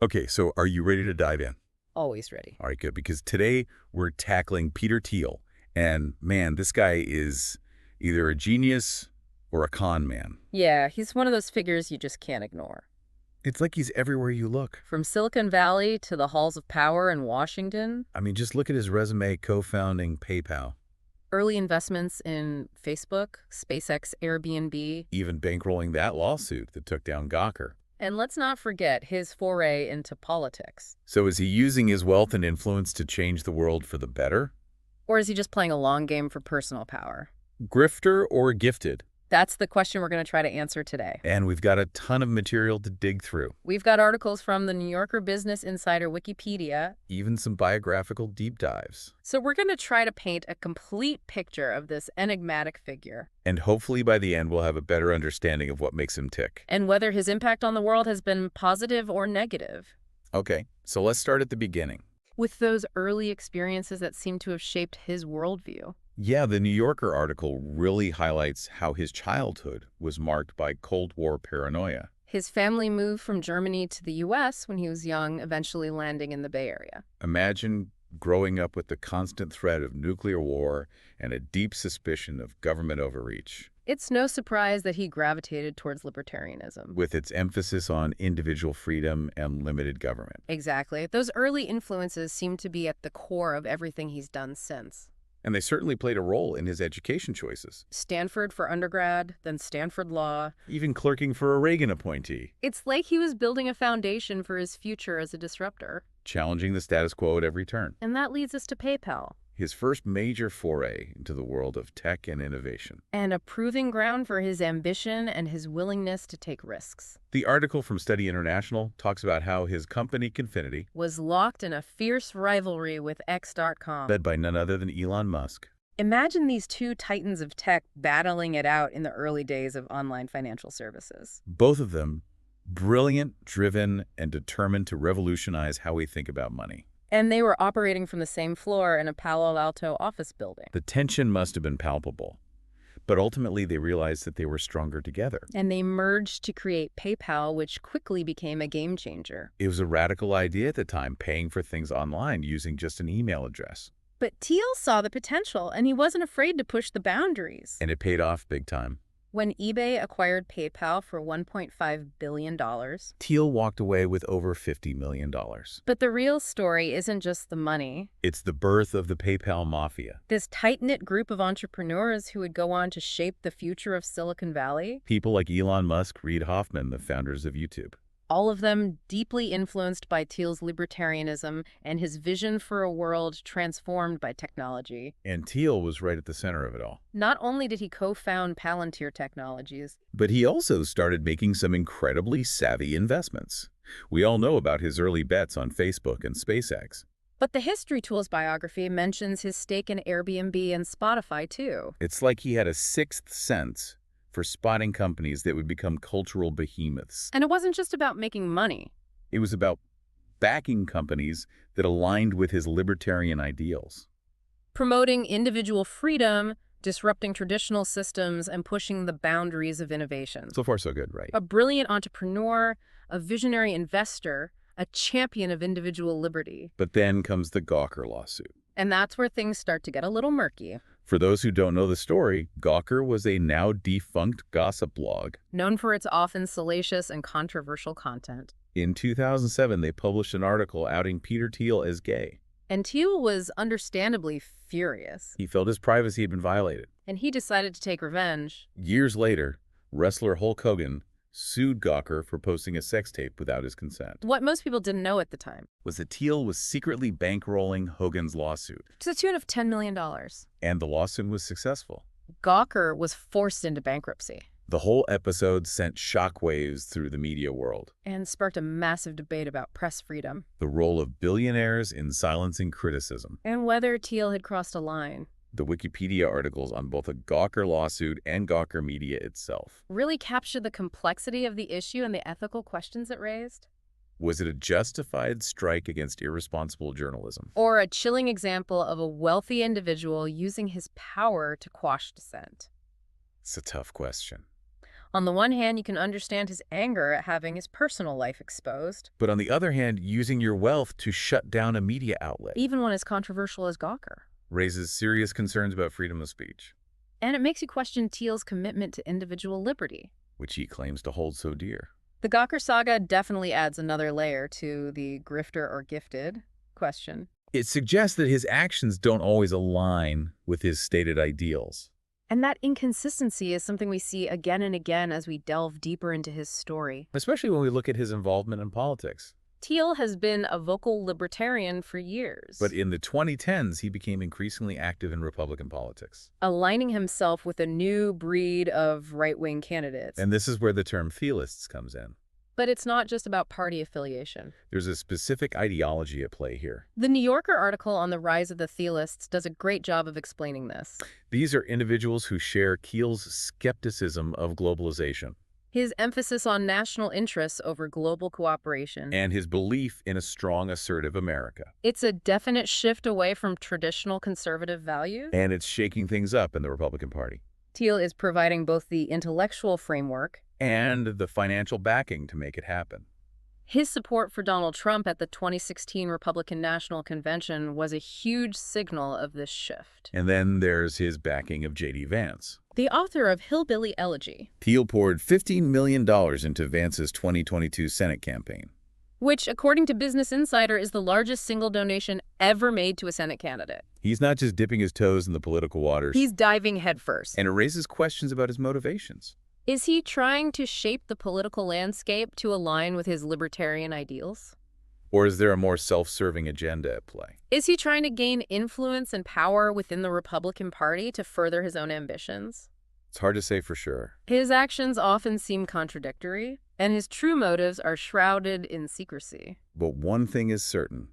Okay, so are you ready to dive in? Always ready. All right, good, because today we're tackling Pieter Thiel. And man, this guy is either a genius or a con man. Yeah, he's one of those figures you just can't ignore. It's like he's everywhere you look. From Silicon Valley to the halls of power in Washington, I mean, just look at his resume co-founding PayPal, early investments in Facebook, SpaceX, Airbnb, even bankrolling that lawsuit that took down Gawker. and let's not forget his foray into politics. So is he using his wealth and influence to change the world for the better? Or is he just playing a long game for personal power? Grifter or gifted? That's the question we're going to try to answer today. And we've got a ton of material to dig through. We've got articles from the New Yorker Business Insider Wikipedia, Even some biographical deep dives. so we're going to try to paint a complete picture of this enigmatic figure And hopefully by the end we'll have a better understanding of what makes him tick. and whether his impact on the world has been positive or negative. Okay, so let's start at the beginning. With those early experiences that seem to have shaped his worldview. Yeah, the New Yorker article really highlights how his childhood was marked by Cold War paranoia. His family moved from Germany to the U.S. when he was young, eventually landing in the Bay Area. Imagine growing up with the constant threat of nuclear war and a deep suspicion of government overreach, It's no surprise that he gravitated towards libertarianism. with its emphasis on individual freedom and limited government. Exactly. Those early influences seem to be at the core of everything he's done since. And they certainly played a role in his education choices, Stanford for undergrad, then Stanford Law. even clerking for a Reagan appointee, It's like he was building a foundation for his future as a disruptor. challenging the status quo at every turn. And that leads us to PayPal. His first major foray into the world of tech and innovation. And a proving ground for his ambition and his willingness to take risks. The article from Study International talks about how his company, Confinity, Was locked in a fierce rivalry with X.com. led by none other than Elon Musk, Imagine these two titans of tech battling it out in the early days of online financial services. both of them brilliant, driven, and determined to revolutionize how we think about money. And they were operating from the same floor in a Palo Alto office building. The tension must have been palpable, but ultimately they realized that they were stronger together. And they merged to create PayPal, which quickly became a game changer. It was a radical idea at the time, paying for things online using just an email address. But Thiel saw the potential, and he wasn't afraid to push the boundaries. And it paid off big time. When eBay acquired PayPal for $1.5 billion. Thiel walked away with over $50 million. But the real story isn't just the money. It's the birth of the PayPal mafia. This tight-knit group of entrepreneurs who would go on to shape the future of Silicon Valley, People like Elon Musk, Reid Hoffman, the founders of YouTube. all of them deeply influenced by Thiel's libertarianism and his vision for a world transformed by technology. And Thiel was right at the center of it all. Not only did he co-found Palantir Technologies, But he also started making some incredibly savvy investments. We all know about his early bets on Facebook and SpaceX. but the History Tools biography mentions his stake in Airbnb and Spotify, too. It's like he had a sixth sense for spotting companies that would become cultural behemoths. And it wasn't just about making money. It was about backing companies that aligned with his libertarian ideals. Promoting individual freedom, disrupting traditional systems, and pushing the boundaries of innovation. So far, so good, right? A brilliant entrepreneur, a visionary investor, a champion of individual liberty. But then comes the Gawker lawsuit. And that's where things start to get a little murky. For those who don't know the story, Gawker was a now defunct gossip blog. Known for its often salacious and controversial content. In 2007, they published an article outing Pieter Thiel as gay. And Thiel was understandably furious. He felt his privacy had been violated. And he decided to take revenge. Years later, wrestler Hulk Hogan sued Gawker for posting a sex tape without his consent. What most people didn't know at the time. Was that Thiel was secretly bankrolling Hogan's lawsuit, To the tune of $10 million. and the lawsuit was successful. Gawker was forced into bankruptcy. The whole episode sent shockwaves through the media world. And sparked a massive debate about press freedom. The role of billionaires in silencing criticism. And whether Thiel had crossed a line. The Wikipedia articles on both the Gawker lawsuit and Gawker Media itself. Really captured the complexity of the issue and the ethical questions it raised. Was it a justified strike against irresponsible journalism? Or a chilling example of a wealthy individual using his power to quash dissent? It's a tough question. On the one hand, you can understand his anger at having his personal life exposed, But on the other hand, using your wealth to shut down a media outlet even when as controversial as Gawker. raises serious concerns about freedom of speech, And it makes you question Thiel's commitment to individual liberty. which he claims to hold so dear. The Gawker saga definitely adds another layer to the grifter or gifted question. It suggests that his actions don't always align with his stated ideals. And that inconsistency is something we see again and again as we delve deeper into his story. Especially when we look at his involvement in politics. Thiel has been a vocal libertarian for years, But in the 2010s, he became increasingly active in Republican politics. aligning himself with a new breed of right-wing candidates. And this is where the term Thielists comes in. But it's not just about party affiliation. There's a specific ideology at play here. The New Yorker article on the rise of the Thielists does a great job of explaining this. These are individuals who share Thiel's skepticism of globalization His emphasis on national interests over global cooperation. and his belief in a strong, assertive America. It's a definite shift away from traditional conservative values. And it's shaking things up in the Republican Party. Thiel is providing both the intellectual framework. And the financial backing to make it happen. His support for Donald Trump at the 2016 Republican National Convention was a huge signal of this shift. And then there's his backing of J.D. Vance. The author of Hillbilly Elegy, Thiel poured $15 million into Vance's 2022 Senate campaign. which, according to Business Insider, is the largest single donation ever made to a Senate candidate. He's not just dipping his toes in the political waters. He's diving headfirst. And it raises questions about his motivations. Is he trying to shape the political landscape to align with his libertarian ideals? Or is there a more self-serving agenda at play? Is he trying to gain influence and power within the Republican Party to further his own ambitions? It's hard to say for sure. His actions often seem contradictory, and his true motives are shrouded in secrecy. But one thing is certain.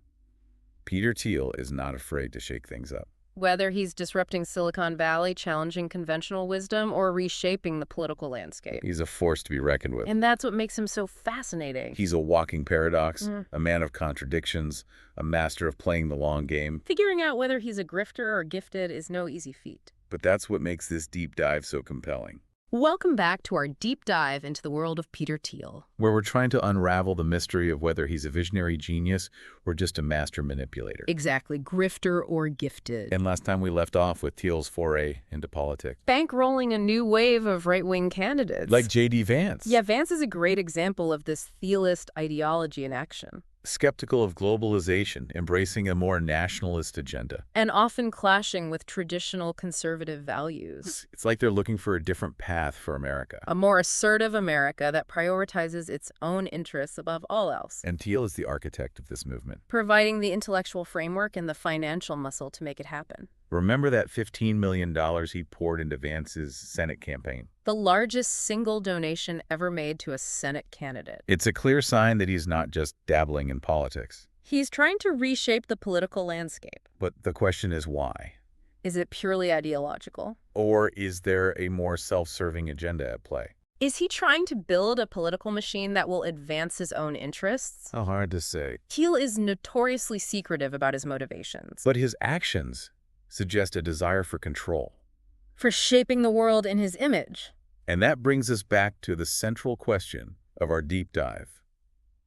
Pieter Thiel is not afraid to shake things up. Whether he's disrupting Silicon Valley, challenging conventional wisdom, or reshaping the political landscape. He's a force to be reckoned with. And that's what makes him so fascinating. He's a walking paradox, a man of contradictions, a master of playing the long game. Figuring out whether he's a grifter or gifted is no easy feat. But that's what makes this deep dive so compelling. Welcome back to our deep dive into the world of Pieter Thiel, where we're trying to unravel the mystery of whether he's a visionary genius or just a master manipulator. Exactly, grifter or gifted. And last time we left off with Thiel's foray into politics. Bankrolling a new wave of right-wing candidates. Like J.D. Vance. Yeah, Vance is a great example of this Thielist ideology in action. Skeptical of globalization, embracing a more nationalist agenda. And often clashing with traditional conservative values. It's like they're looking for a different path for America. A more assertive America that prioritizes its own interests above all else. And Thiel is the architect of this movement. Providing the intellectual framework and the financial muscle to make it happen. Remember that $15 million he poured into Vance's Senate campaign? The largest single donation ever made to a Senate candidate. It's a clear sign that he's not just dabbling in politics. He's trying to reshape the political landscape. But the question is why? Is it purely ideological? Or is there a more self-serving agenda at play? Is he trying to build a political machine that will advance his own interests? How hard to say. Thiel is notoriously secretive about his motivations. But his actions suggest a desire for control. For shaping the world in his image. And that brings us back to the central question of our deep dive.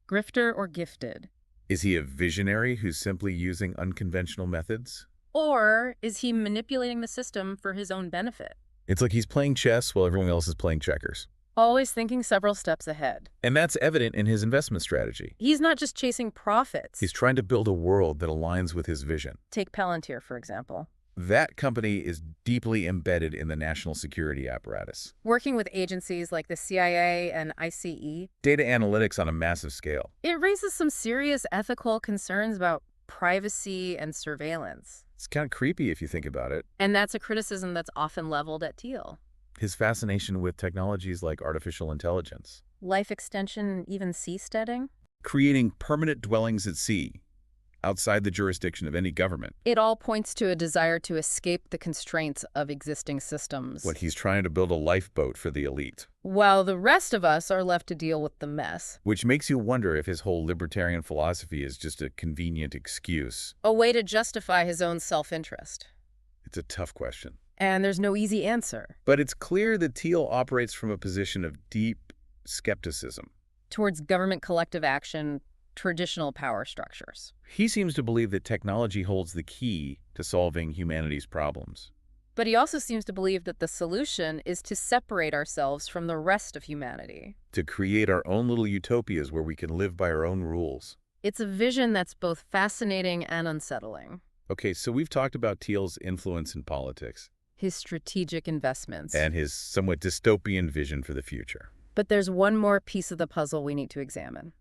Grifter or gifted? Is he a visionary who's simply using unconventional methods? Or is he manipulating the system for his own benefit? It's like he's playing chess while everyone else is playing checkers. Always thinking several steps ahead. And that's evident in his investment strategy. He's not just chasing profits. He's trying to build a world that aligns with his vision. Take Palantir, for example. That company is deeply embedded in the national security apparatus. Working with agencies like the CIA and ICE. Data analytics on a massive scale. It raises some serious ethical concerns about privacy and surveillance. It's kind of creepy if you think about it. And that's a criticism that's often leveled at Thiel. His fascination with technologies like artificial intelligence. Life extension, even seasteading. Creating permanent dwellings at sea, outside the jurisdiction of any government. It all points to a desire to escape the constraints of existing systems. What he's trying to build a lifeboat for the elite. While the rest of us are left to deal with the mess. Which makes you wonder if his whole libertarian philosophy is just a convenient excuse. A way to justify his own self-interest. It's a tough question. And there's no easy answer. But it's clear that Thiel operates from a position of deep skepticism. Towards government collective action, traditional power structures. He seems to believe that technology holds the key to solving humanity's problems. But he also seems to believe that the solution is to separate ourselves from the rest of humanity. To create our own little utopias where we can live by our own rules. It's a vision that's both fascinating and unsettling. Okay, so we've talked about Thiel's influence in politics. His strategic investments. And his somewhat dystopian vision for the future. But there's one more piece of the puzzle we need to examine.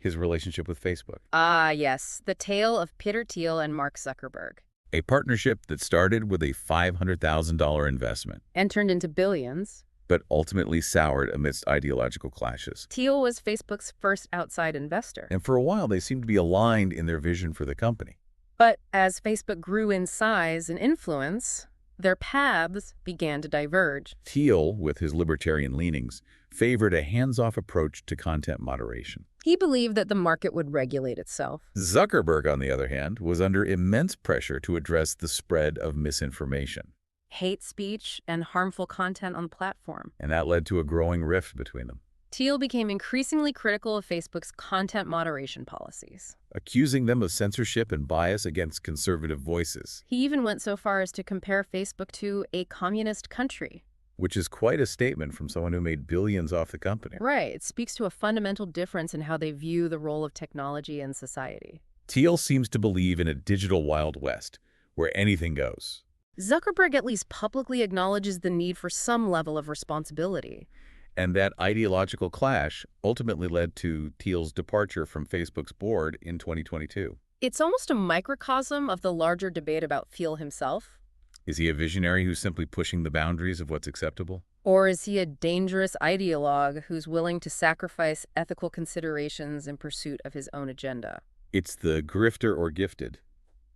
His relationship with Facebook. Ah, yes. The tale of Pieter Thiel and Mark Zuckerberg. A partnership that started with a $500,000 investment. And turned into billions. But ultimately soured amidst ideological clashes. Thiel was Facebook's first outside investor. And for a while, they seemed to be aligned in their vision for the company. But as Facebook grew in size and influence, their paths began to diverge. Thiel, with his libertarian leanings, favored a hands-off approach to content moderation. He believed that the market would regulate itself. Zuckerberg, on the other hand, was under immense pressure to address the spread of misinformation. Hate speech and harmful content on the platform. And that led to a growing rift between them. Thiel became increasingly critical of Facebook's content moderation policies, accusing them of censorship and bias against conservative voices. He even went so far as to compare Facebook to a communist country. Which is quite a statement from someone who made billions off the company. Right. It speaks to a fundamental difference in how they view the role of technology in society. Thiel seems to believe in a digital Wild West, where anything goes. Zuckerberg at least publicly acknowledges the need for some level of responsibility. And that ideological clash ultimately led to Thiel's departure from Facebook's board in 2022. It's almost a microcosm of the larger debate about Thiel himself. Is he a visionary who's simply pushing the boundaries of what's acceptable? Or is he a dangerous ideologue who's willing to sacrifice ethical considerations in pursuit of his own agenda? It's the grifter or gifted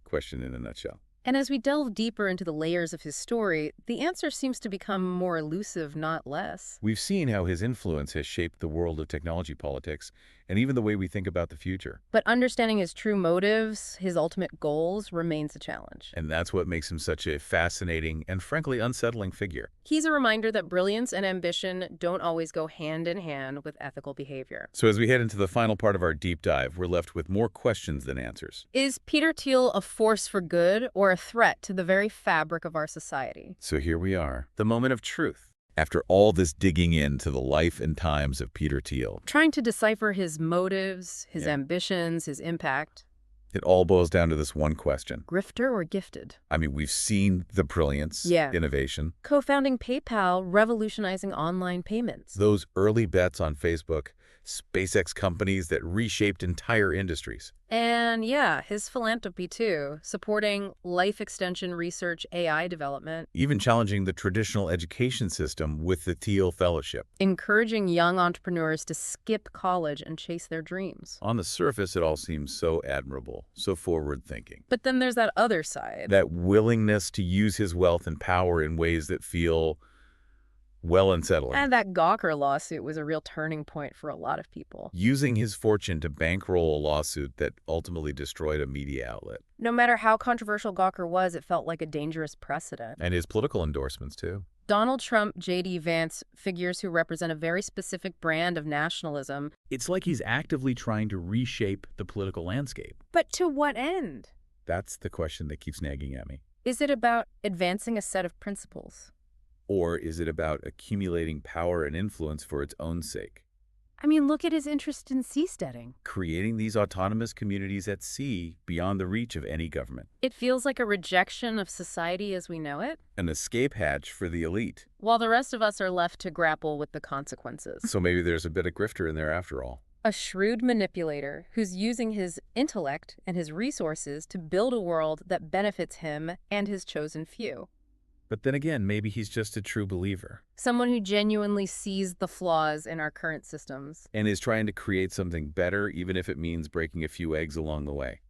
question in a nutshell. And as we delve deeper into the layers of his story, the answer seems to become more elusive, not less. We've seen how his influence has shaped the world of technology politics and even the way we think about the future. But understanding his true motives, his ultimate goals, remains a challenge. And that's what makes him such a fascinating and frankly unsettling figure. He's a reminder that brilliance and ambition don't always go hand in hand with ethical behavior. So as we head into the final part of our deep dive, we're left with more questions than answers. Is Pieter Thiel a force for good or a threat to the very fabric of our society? So here we are, the moment of truth. After all this digging into the life and times of Pieter Thiel, trying to decipher his motives, his ambitions, his impact. It all boils down to this one question. Grifter or gifted? I mean, we've seen the brilliance, innovation. Co-founding PayPal, revolutionizing online payments. Those early bets on Facebook, SpaceX companies that reshaped entire industries. And his philanthropy too, supporting life extension research, AI development. Even challenging the traditional education system with the Thiel Fellowship. Encouraging young entrepreneurs to skip college and chase their dreams. On the surface, it all seems so admirable, so forward-thinking. But then there's that other side. That willingness to use his wealth and power in ways that feel well unsettling. And that Gawker lawsuit was a real turning point for a lot of people. Using his fortune to bankroll a lawsuit that ultimately destroyed a media outlet. No matter how controversial Gawker was, it felt like a dangerous precedent. And his political endorsements, too. Donald Trump, J.D. Vance, figures who represent a very specific brand of nationalism. It's like he's actively trying to reshape the political landscape. But to what end? That's the question that keeps nagging at me. Is it about advancing a set of principles? Or is it about accumulating power and influence for its own sake? I mean, look at his interest in seasteading. Creating these autonomous communities at sea beyond the reach of any government. It feels like a rejection of society as we know it. An escape hatch for the elite. While the rest of us are left to grapple with the consequences. So maybe there's a bit of grifter in there after all. A shrewd manipulator who's using his intellect and his resources to build a world that benefits him and his chosen few. But then again, maybe he's just a true believer. Someone who genuinely sees the flaws in our current systems. And is trying to create something better, even if it means breaking a few eggs along the way.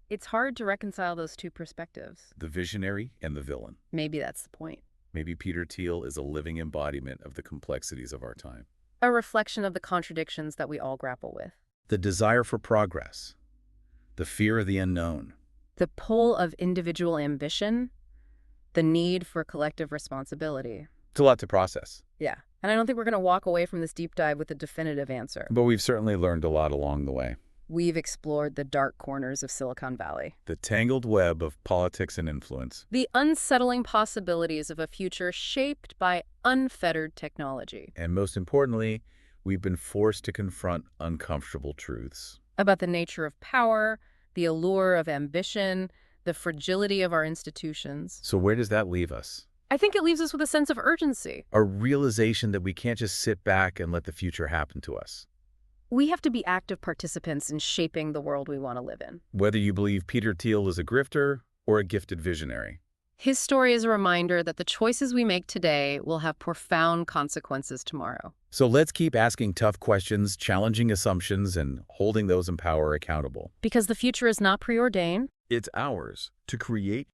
It's hard to reconcile those two perspectives. The visionary and the villain. Maybe that's the point. Maybe Pieter Thiel is a living embodiment of the complexities of our time. A reflection of the contradictions that we all grapple with. The desire for progress. The fear of the unknown. The pull of individual ambition. the need for collective responsibility. It's a lot to process. Yeah. And I don't think we're going to walk away from this deep dive with a definitive answer. But we've certainly learned a lot along the way. We've explored the dark corners of Silicon Valley, The tangled web of politics and influence. the unsettling possibilities of a future shaped by unfettered technology, And most importantly, we've been forced to confront uncomfortable truths. about the nature of power, the allure of ambition, the fragility of our institutions. So where does that leave us? I think it leaves us with a sense of urgency. A realization that we can't just sit back and let the future happen to us. We have to be active participants in shaping the world we want to live in. Whether you believe Pieter Thiel is a grifter or a gifted visionary. His story is a reminder that the choices we make today will have profound consequences tomorrow. So let's keep asking tough questions, challenging assumptions, and holding those in power accountable. Because the future is not preordained. It's ours to create,